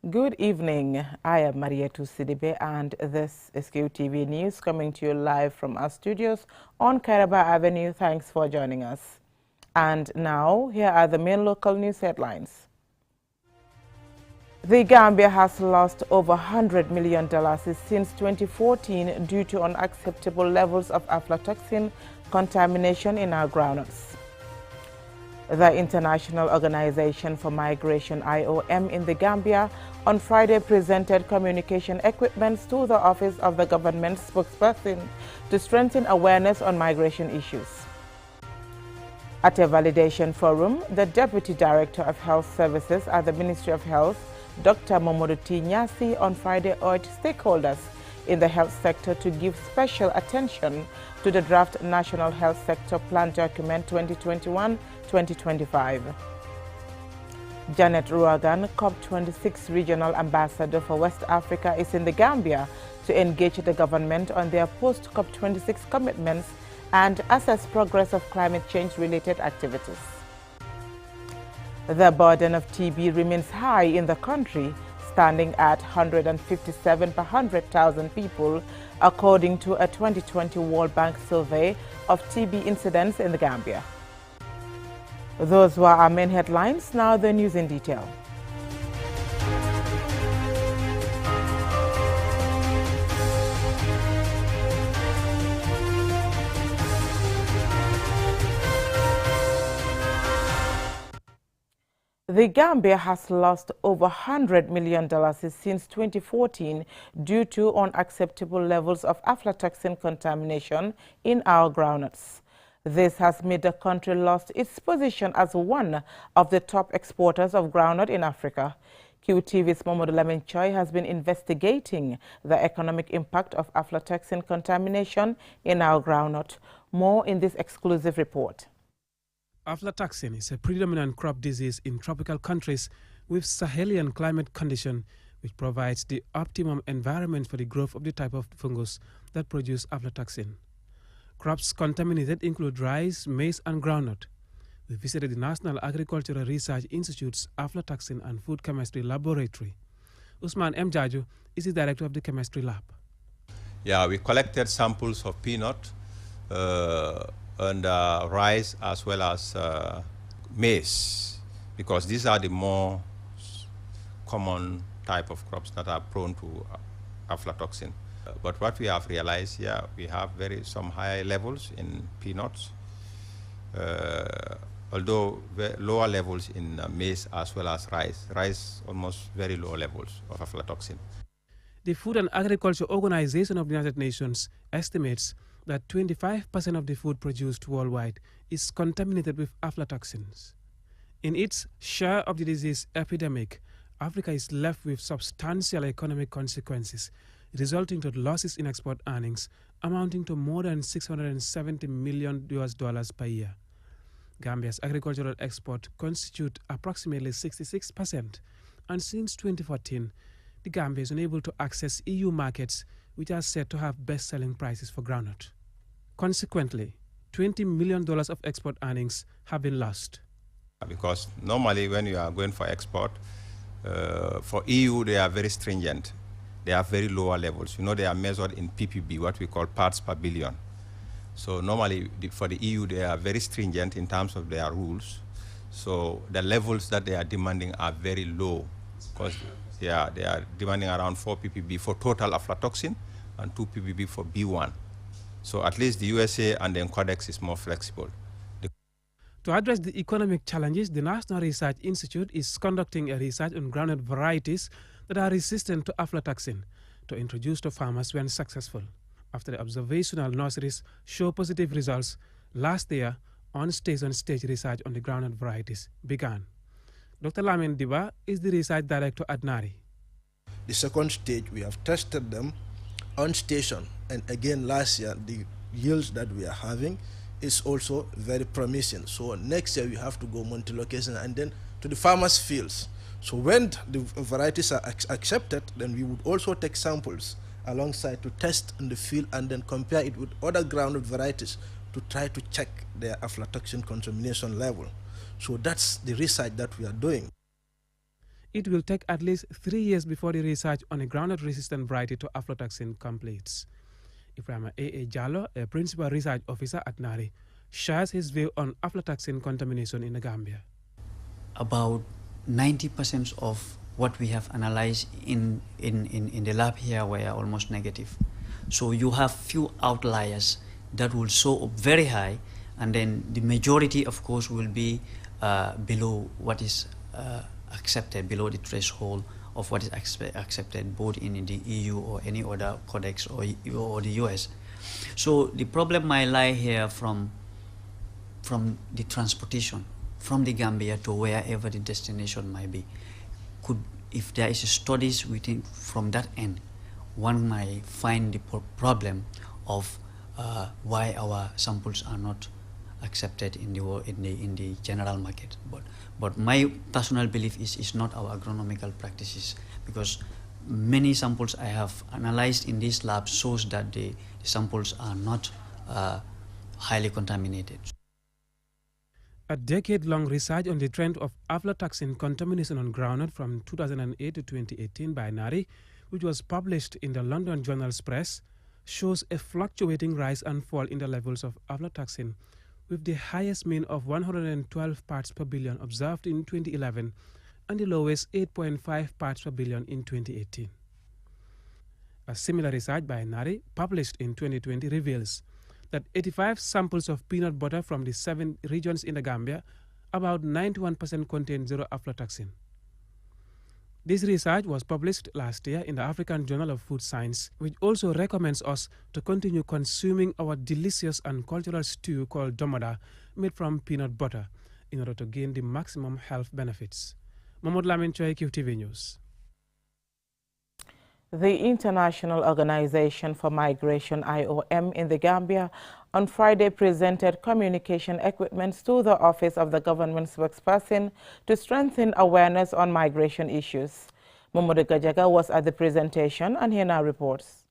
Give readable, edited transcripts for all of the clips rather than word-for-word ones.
Good evening. I am Marietu Sidibe and this is QTV News coming to you live from our studios on Kairaba Avenue. Thanks for joining us. And now, here are the main local news headlines. The Gambia has lost over $100 million since 2014 due to unacceptable levels of aflatoxin contamination in our groundnuts. The International Organization for Migration IOM in the Gambia on Friday presented communication equipment to the office of the government spokesperson to strengthen awareness on migration issues. At a validation forum, the Deputy Director of Health Services at the Ministry of Health, Dr. Momodu T. Nyasi, on Friday urged stakeholders in the health sector to give special attention to the draft National Health Sector Plan Document 2021-2025. Janet Ruagan, COP26 Regional Ambassador for West Africa, is in the Gambia to engage the government on their post-COP26 commitments and assess progress of climate change-related activities. The burden of TB remains high in the country, standing at 157 per 100,000 people, according to a 2020 World Bank survey of TB incidents in the Gambia. Those were our main headlines. Now the news in detail. The Gambia has lost over $100 million since 2014 due to unacceptable levels of aflatoxin contamination in our groundnuts. This has made the country lost its position as one of the top exporters of groundnut in Africa. QTV's Momodu Lamin Choi has been investigating the economic impact of aflatoxin contamination in our groundnut. More in this exclusive report. Aflatoxin is a predominant crop disease in tropical countries with Sahelian climate condition, which provides the optimum environment for the growth of the type of fungus that produce aflatoxin. Crops contaminated include rice, maize, and groundnut. We visited the National Agricultural Research Institute's Aflatoxin and Food Chemistry Laboratory. Usman M. Jaju is the director of the chemistry lab. Yeah, we collected samples of peanut, and rice as well as maize, because these are the more common type of crops that are prone to aflatoxin. But what we have realized, yeah, we have some high levels in peanuts, although lower levels in maize as well as rice. Rice almost very low levels of aflatoxin. The Food and Agriculture Organization of the United Nations estimates that 25% of the food produced worldwide is contaminated with aflatoxins. In its share of the disease epidemic, Africa is left with substantial economic consequences, resulting to losses in export earnings amounting to more than $670 million per year. Gambia's agricultural export constitute approximately 66%, and since 2014, the Gambia is unable to access EU markets, which are said to have best-selling prices for groundnut. Consequently, $20 million of export earnings have been lost. Because normally when you are going for export, for EU they are very stringent. They have very lower levels. You know, they are measured in ppb, what we call parts per billion. So normally for the EU they are very stringent in terms of their rules. So the levels that they are demanding are very low, because yeah, they are demanding around 4 ppb for total aflatoxin and 2 ppb for B1. So at least the USA and the Codex is more flexible. To address the economic challenges, the National Research Institute is conducting a research on groundnut varieties that are resistant to aflatoxin to introduce to farmers when successful. After the observational nurseries show positive results, last year, on-stage research on the groundnut varieties began. Dr. Lamin Diba is the research director at NARI. The second stage, we have tested them on station, and again last year the yields that we are having is also very promising. So next year we have to go multi-location and then to the farmers' fields. So when the varieties are accepted, then we would also take samples alongside to test in the field and then compare it with other groundnut varieties to try to check their aflatoxin contamination level. So that's the research that we are doing. it will take at least 3 years before the research on a groundnut-resistant variety to aflatoxin completes. Ibrahima A. Jallo, a principal research officer at NARI, shares his view on aflatoxin contamination in the Gambia. About 90% of what we have analyzed in the lab here were almost negative. So you have few outliers that will show up very high, and then the majority, of course, will be below what is accepted, below the threshold of what is accepted both in the EU or any other codex or the US. So the problem might lie here from the transportation from the Gambia to wherever the destination might be. If there is studies within from that end, one might find the problem of why our samples are not accepted in the general market. But my personal belief is not our agronomical practices, because many samples I have analyzed in this lab shows that the samples are not highly contaminated. A decade-long research on the trend of aflatoxin contamination on groundnut from 2008 to 2018 by NARI, which was published in the London Journal's Press, shows a fluctuating rise and fall in the levels of aflatoxin, with the highest mean of 112 parts per billion observed in 2011 and the lowest 8.5 parts per billion in 2018. A similar research by NARI, published in 2020, reveals that 85 samples of peanut butter from the 7 regions in the Gambia, about 91% contain zero aflatoxin. This research was published last year in the African Journal of Food Science, which also recommends us to continue consuming our delicious and cultural stew called domada, made from peanut butter, in order to gain the maximum health benefits. Mahmoud Lamin Choi, QTV News. The International Organization for Migration, IOM, in the Gambia on Friday presented communication equipment to the Office of the Government Spokesperson to strengthen awareness on migration issues. Momodu Gajaga was at the presentation, and he now reports.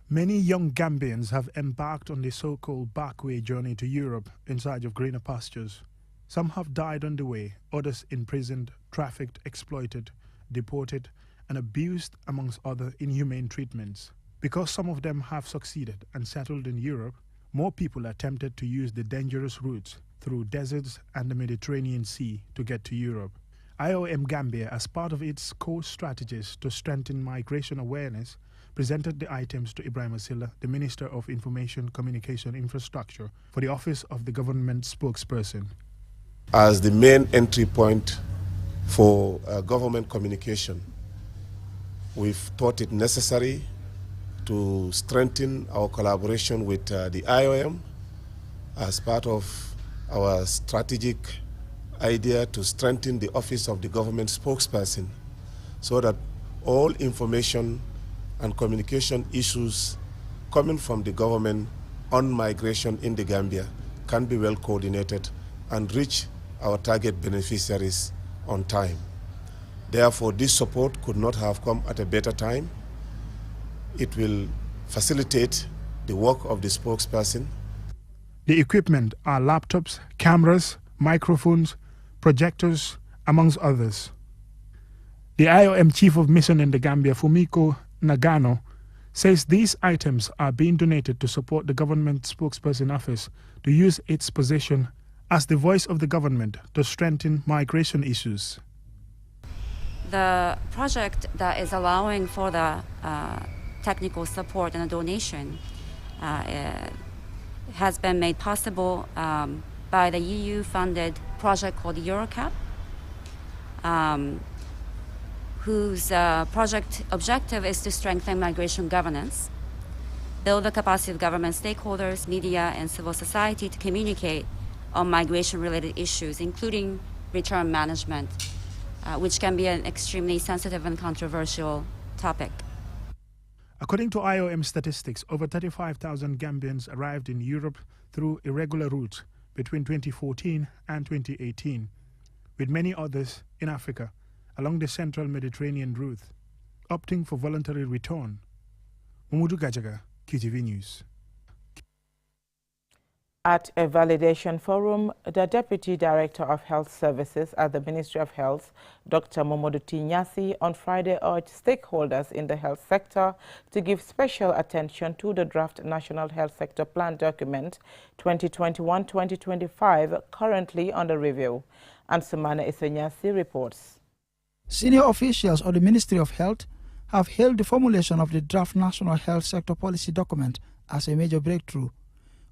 Many young Gambians have embarked on the so-called backway journey to Europe in search of greener pastures. Some have died on the way, others imprisoned, trafficked, exploited, deported, and abused, amongst other inhumane treatments. Because some of them have succeeded and settled in Europe, more people are tempted to use the dangerous routes through deserts and the Mediterranean Sea to get to Europe. IOM Gambia, as part of its core strategies to strengthen migration awareness, presented the items to Ibrahima Silla, the Minister of Information Communication Infrastructure, for the Office of the Government Spokesperson. As the main entry point for government communication, we've thought it necessary to strengthen our collaboration with the IOM as part of our strategic idea to strengthen the Office of the Government Spokesperson, so that all information and communication issues coming from the government on migration in the Gambia can be well coordinated and reach our target beneficiaries on time. Therefore, this support could not have come at a better time. It will facilitate the work of the spokesperson. The equipment are laptops, cameras, microphones, projectors, amongst others. The IOM Chief of Mission in the Gambia, Fumiko Nagano, says these items are being donated to support the government spokesperson office to use its position as the voice of the government to strengthen migration issues. The project that is allowing for the technical support and a donation has been made possible by the EU-funded project called EuroCap, whose project objective is to strengthen migration governance, build the capacity of government stakeholders, media, and civil society to communicate on migration-related issues, including return management, which can be an extremely sensitive and controversial topic. According to IOM statistics, over 35,000 Gambians arrived in Europe through irregular routes between 2014 and 2018, with many others in Africa along the central Mediterranean route, opting for voluntary return. Momodu Gajaga, QTV News. At a validation forum, the Deputy Director of Health Services at the Ministry of Health, Dr. Momodu Nyasi, on Friday urged stakeholders in the health sector to give special attention to the draft National Health Sector Plan document 2021-2025 currently under review. Ansumana Isenyasi reports. Senior officials of the Ministry of Health have hailed the formulation of the draft National Health Sector Policy document as a major breakthrough.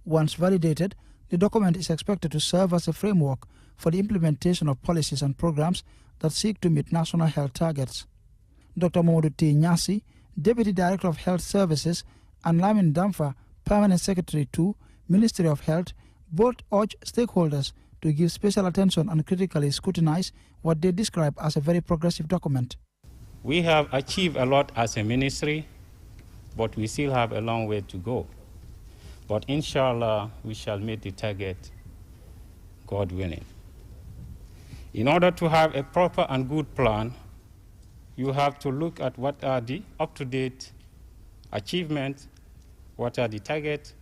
Once validated, the document is expected to serve as a framework for the implementation of policies and programs that seek to meet national health targets. Dr. Momodu Nyasi, Deputy Director of Health Services, and Lamin Damfa, Permanent Secretary to Ministry of Health, both urge stakeholders to give special attention and critically scrutinize what they describe as a very progressive document. We have achieved a lot as a ministry, but we still have a long way to go. But inshallah, we shall meet the target, God willing. In order to have a proper and good plan, you have to look at what are the up-to-date achievements, what are the targets,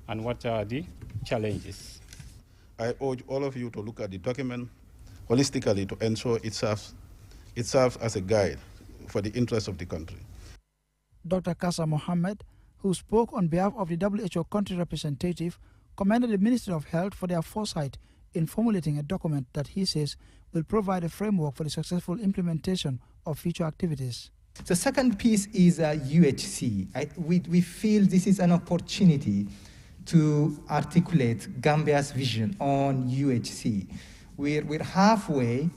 and what are the challenges. I urge all of you to look at the document holistically to ensure it serves as a guide for the interests of the country. Dr. Kasa Mohammed, who spoke on behalf of the WHO country representative, commended the Ministry of Health for their foresight in formulating a document that he says will provide a framework for the successful implementation of future activities. The second piece is UHC. We feel this is an opportunity to articulate Gambia's vision on UHC. We're halfway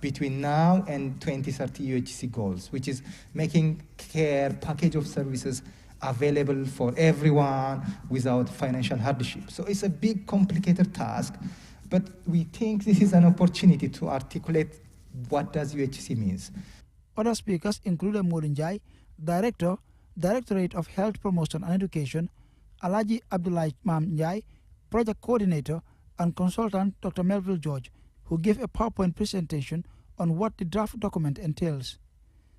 between now and 2030 UHC goals, which is making care package of services available for everyone without financial hardship. So it's a big, complicated task, but we think this is an opportunity to articulate what does UHC means. Other speakers included Morinjai, Directorate of Health Promotion and Education, Alaji Abdullah Mamnjai, Project Coordinator, and Consultant Dr. Melville George, who gave a PowerPoint presentation on what the draft document entails.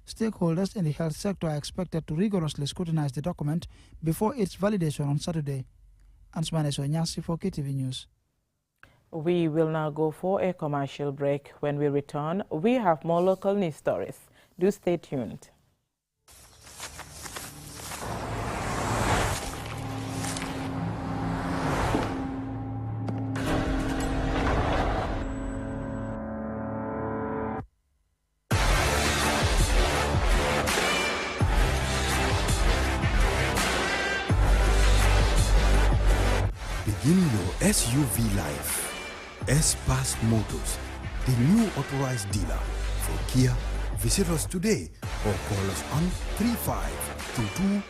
Stakeholders in the health sector are expected to rigorously scrutinize the document before its validation on Saturday. Ansumana Isenyasi for KTV News. We will now go for a commercial break. When we return, we have more local news stories. Do stay tuned. Begin your SUV life. S-Pass Motors, the new authorized dealer for Kia. Visit us today or call us on 3522-222,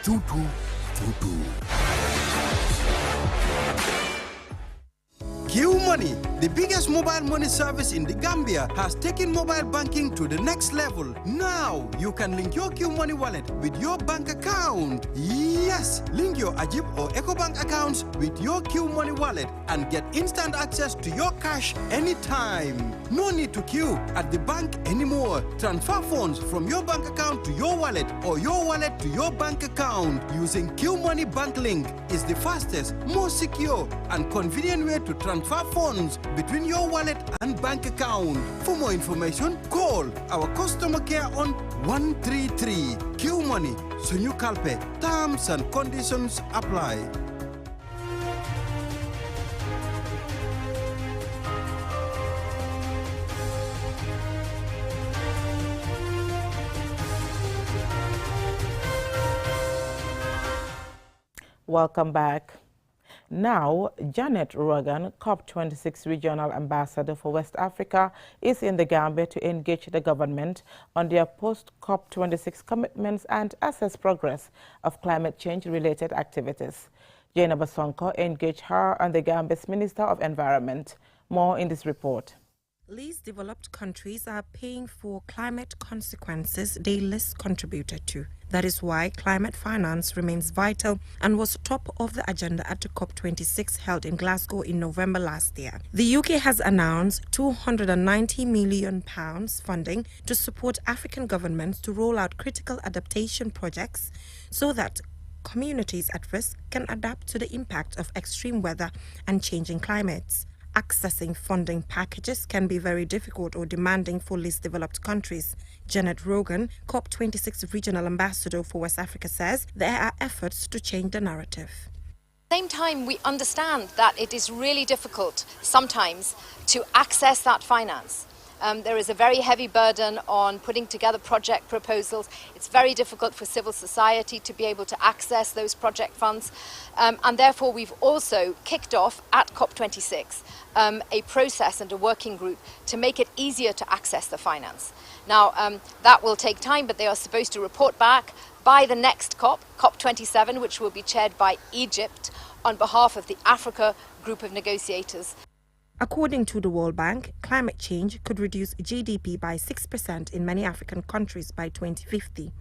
353-2222. Q Money, the biggest mobile money service in the Gambia, has taken mobile banking to the next level. Now, you can link your Q Money wallet with your bank account. Yes, link your Ajib or EcoBank accounts with your Q Money wallet and get instant access to your cash anytime. No need to queue at the bank anymore. Transfer funds from your bank account to your wallet or your wallet to your bank account using Q Money Bank Link is the fastest, most secure, and convenient way to transfer funds between your wallet and bank account. For more information, call our customer care on 133. Q Money, Sunyu Kalpe. Terms and conditions apply. Welcome back. Now, Janet Rogan, COP26 Regional Ambassador for West Africa, is in the Gambia to engage the government on their post-COP26 commitments and assess progress of climate change-related activities. Jaina Basonko engaged her and the Gambia's Minister of Environment. More in this report. Least developed countries are paying for climate consequences they least contributed to. That is why climate finance remains vital and was top of the agenda at the COP26 held in Glasgow in November last year. The UK has announced £290 million funding to support African governments to roll out critical adaptation projects so that communities at risk can adapt to the impact of extreme weather and changing climates. Accessing funding packages can be very difficult or demanding for least developed countries. Janet Rogan, COP26 Regional Ambassador for West Africa, says there are efforts to change the narrative. At the same time, we understand that it is really difficult sometimes to access that finance. There is a very heavy burden on putting together project proposals. It's very difficult for civil society to be able to access those project funds. And therefore, we've also kicked off at COP26 a process and a working group to make it easier to access the finance. Now, that will take time, but they are supposed to report back by the next COP, COP27, which will be chaired by Egypt on behalf of the Africa group of negotiators. According to the World Bank, climate change could reduce GDP by 6% in many African countries by 2050,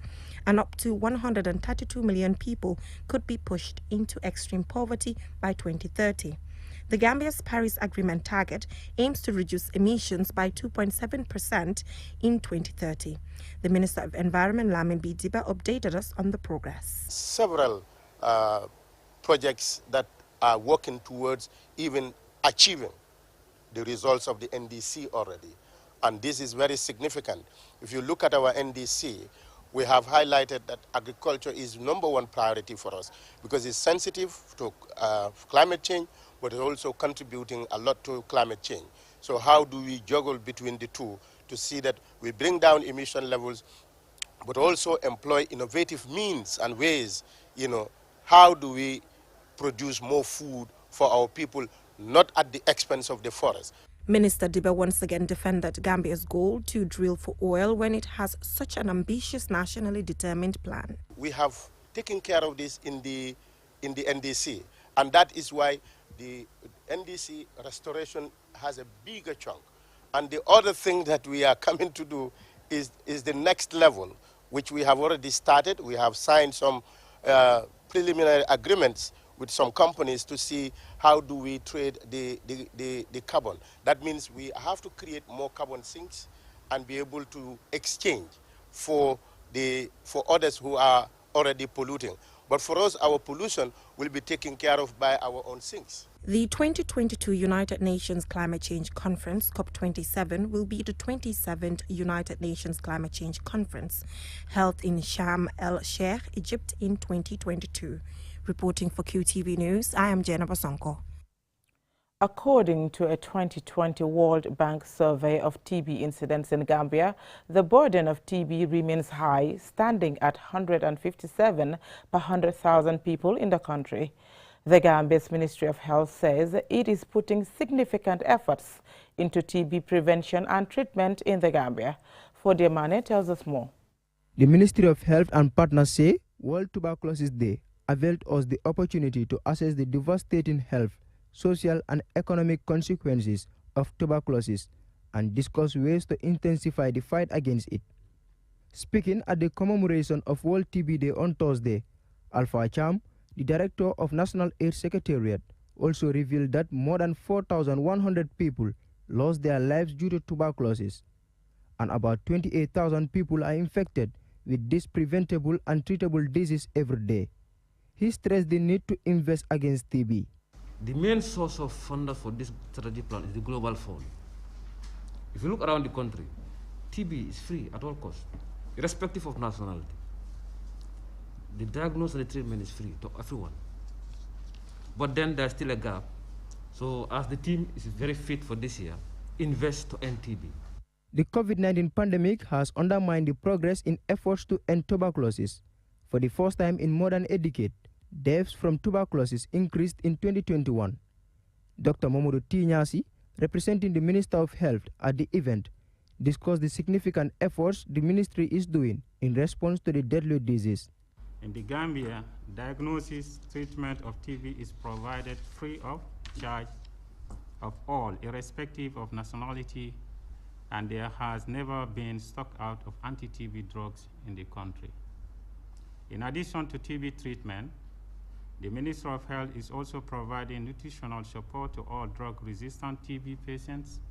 and up to 132 million people could be pushed into extreme poverty by 2030. The Gambia's Paris Agreement target aims to reduce emissions by 2.7% in 2030. The Minister of Environment, Lamin B. Diba, updated us on the progress. Several projects that are working towards even achieving the results of the NDC already. And this is very significant. If you look at our NDC, we have highlighted that agriculture is #1 priority for us because it's sensitive to climate change, but it's also contributing a lot to climate change. So how do we juggle between the two to see that we bring down emission levels, but also employ innovative means and ways, how do we produce more food for our people, not at the expense of the forest. Minister Diba once again defended Gambia's goal to drill for oil when it has such an ambitious nationally determined plan. We have taken care of this in the NDC, and that is why the NDC restoration has a bigger chunk. And the other thing that we are coming to do is the next level, which we have already started. We have signed some preliminary agreements with some companies to see how do we trade the carbon. That means we have to create more carbon sinks and be able to exchange for others who are already polluting. But for us, our pollution will be taken care of by our own sinks. The 2022 United Nations Climate Change Conference, COP27, will be the 27th United Nations Climate Change Conference, held in Sharm el-Sheikh, Egypt in 2022. Reporting for QTV News, I am Jenna Basonko. According to a 2020 World Bank survey of TB incidents in Gambia, the burden of TB remains high, standing at 157 per 100,000 people in the country. The Gambia's Ministry of Health says it is putting significant efforts into TB prevention and treatment in the Gambia. Fodia Mane tells us more. The Ministry of Health and partners say World Tuberculosis Day availed us the opportunity to assess the devastating health, social and economic consequences of tuberculosis and discuss ways to intensify the fight against it. Speaking at the commemoration of World TB Day on Thursday, Alpha Cham, the Director of National AIDS Secretariat, also revealed that more than 4,100 people lost their lives due to tuberculosis, and about 28,000 people are infected with this preventable and treatable disease every day. He stressed the need to invest against TB. The main source of funders for this strategy plan is the Global Fund. If you look around the country, TB is free at all costs, irrespective of nationality. The diagnosis and the treatment is free to everyone. But then there's still a gap. So as the team is very fit for this year, invest to end TB. The COVID-19 pandemic has undermined the progress in efforts to end tuberculosis. For the first time in more than a decade, deaths from tuberculosis increased in 2021. Dr. Mamoudou Tignasi, representing the Minister of Health at the event, discussed the significant efforts the ministry is doing in response to the deadly disease. In the Gambia, diagnosis, treatment of TB is provided free of charge of all, irrespective of nationality, and there has never been stock out of anti-TB drugs in the country. In addition to TB treatment, the Ministry of Health is also providing nutritional support to all drug-resistant TB patients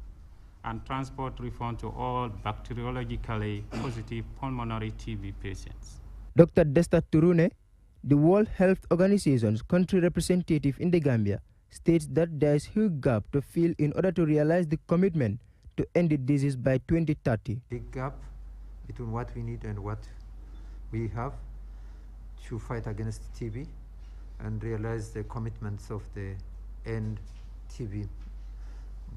and transport refund to all bacteriologically positive pulmonary TB patients. Dr. Desta Turune, The World Health Organization's country representative in the Gambia states that there is a huge gap to fill in order to realize the commitment to end the disease by 2030. Big gap between what we need and what we have to fight against TB and realize the commitments of the end TB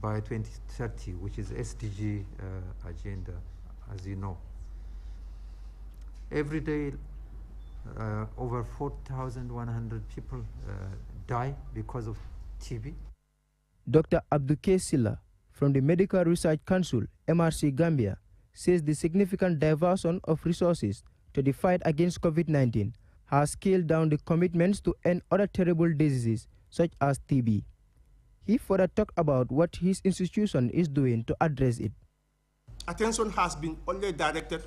by 2030, which is SDG agenda, as you know. Every day, over 4,100 people die because of TB. Dr. Abduke Silla from the Medical Research Council, MRC Gambia, says the significant diversion of resources to the fight against COVID-19 has scaled down the commitments to end other terrible diseases such as TB. He further talked about what his institution is doing to address it. Attention has been only directed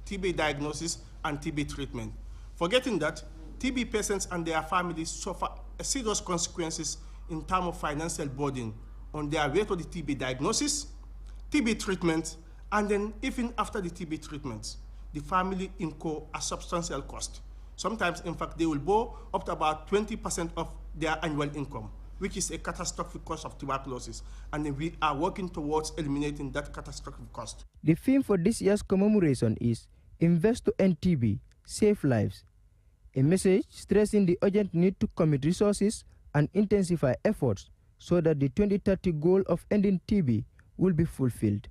TB diagnosis and TB treatment, forgetting that TB patients and their families suffer serious consequences in terms of financial burden on their way to the TB diagnosis, TB treatment, and then even after the TB treatment, the family incur a substantial cost. Sometimes, in fact, they will borrow up to about 20% of their annual income, which is a catastrophic cost of tuberculosis, and then we are working towards eliminating that catastrophic cost. The theme for this year's commemoration is Invest to End TB, Save Lives, a message stressing the urgent need to commit resources and intensify efforts so that the 2030 goal of ending TB will be fulfilled.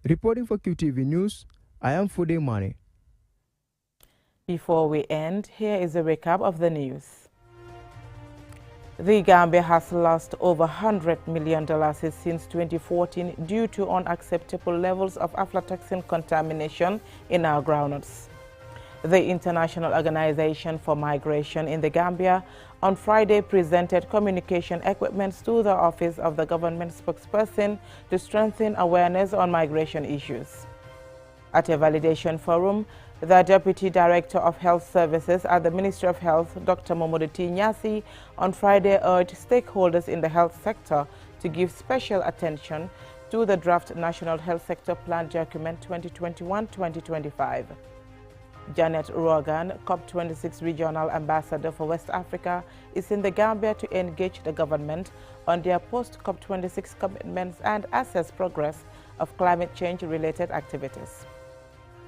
Reporting for QTV News, I am Fude Mane. Before we end, here is a recap of the news. The Gambia has lost over $100 million since 2014 due to unacceptable levels of aflatoxin contamination in our groundnuts. The International Organization for Migration in the Gambia on Friday presented communication equipment to the office of the government spokesperson to strengthen awareness on migration issues. At a validation forum, the Deputy Director of Health Services at the Ministry of Health, Dr. Momodu T. Nyasi, on Friday urged stakeholders in the health sector to give special attention to the draft National Health Sector Plan Document 2021-2025. Janet Rogan, COP26 Regional Ambassador for West Africa, is in the Gambia to engage the government on their post-COP26 commitments and assess progress of climate change-related activities.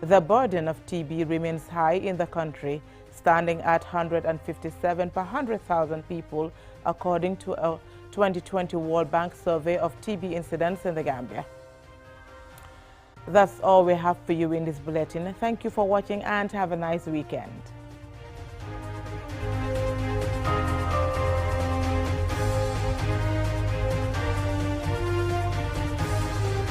The burden of TB remains high in the country, standing at 157 per 100,000 people, according to a 2020 World Bank survey of TB incidents in the Gambia. That's all we have for you in this bulletin. Thank you for watching and have a nice weekend.